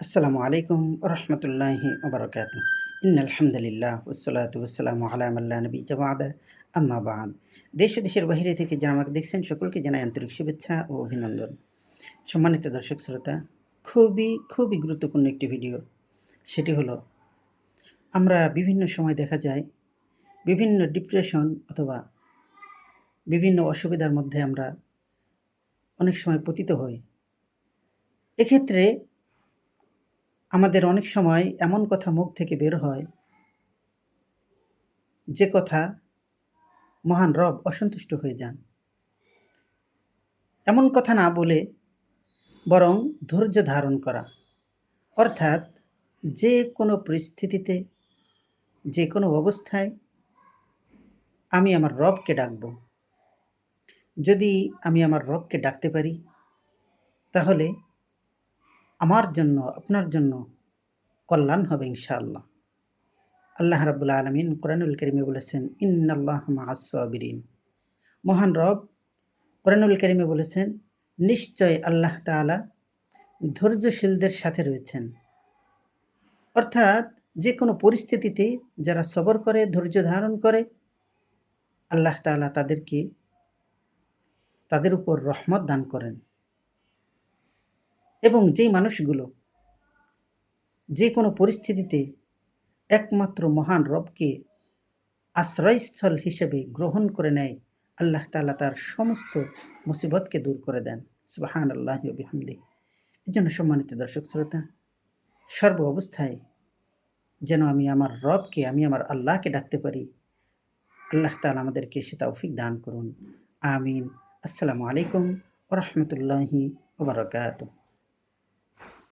আসসালামু আলাইকুম রহমতুল্লাহি ওবরাকাত। আলহামদুলিল্লাহ ওসলাতু ওয়াসসালামু আলা মাল্লা নবিয়্যা বা'দা, আম্মা বা'দ। দেশ ও দেশের বাইরে থেকে যারা আমাকে দেখছেন সকলকে জানাই আন্তরিক শুভেচ্ছা ও অভিনন্দন। সম্মানিত দর্শক শ্রোতা, খুবই গুরুত্বপূর্ণ একটি ভিডিও। সেটি হলো, আমরা বিভিন্ন সময় দেখা যায় বিভিন্ন ডিপ্রেশন অথবা বিভিন্ন অসুবিধার মধ্যে আমরা অনেক সময় পতিত হই। এক্ষেত্রে আমাদের অনেক সময় এমন কথা মুখ থেকে বের হয়, যে কথা মহান রব অসন্তুষ্ট হয়ে যান। এমন কথা না বলে বরং ধৈর্য ধারণ করা, অর্থাৎ যে কোনো পরিস্থিতিতে, যে কোনো অবস্থায় আমি আমার রবকে ডাকব। যদি আমি আমার রবকে ডাকতে পারি, তাহলে আমার জন্য, আপনার জন্য কল্যাণ হবে ইনশাআল্লাহ। আল্লাহ রাব্বুল আলামিন কোরআনুল কারীমে বলেছেন, ইন্নাল্লাহা মাআস সাবিরিন। মহান রব কোরআনুল কারীমে বলেছেন, নিশ্চয় আল্লাহ তাআলা ধৈর্যশীলদের সাথে রয়েছেন। অর্থাৎ যে কোনো পরিস্থিতিতে যারা সবর করে, ধৈর্য ধারণ করে, আল্লাহ তাআলা তাদের উপর রহমত দান করেন। এবং যেই মানুষগুলো যে কোনো পরিস্থিতিতে একমাত্র মহান রবকে আশ্রয়স্থল হিসেবে গ্রহণ করে নেয়, আল্লাহ তাআলা তার সমস্ত মুসিবতকে দূর করে দেন। সুবহানাল্লাহি ওয়া বিহামদিহি। এজন্য সম্মানিত দর্শক শ্রোতা, সর্ব অবস্থায় যেন আমি আমার রবকে, আমি আমার আল্লাহকে ডাকতে পারি। আল্লাহ তাআলা আমাদেরকে সে তৌফিক দান করুন। আমিন। আসসালামু আলাইকুম ওয়া রাহমাতুল্লাহি ওয়া বারাকাতুহু।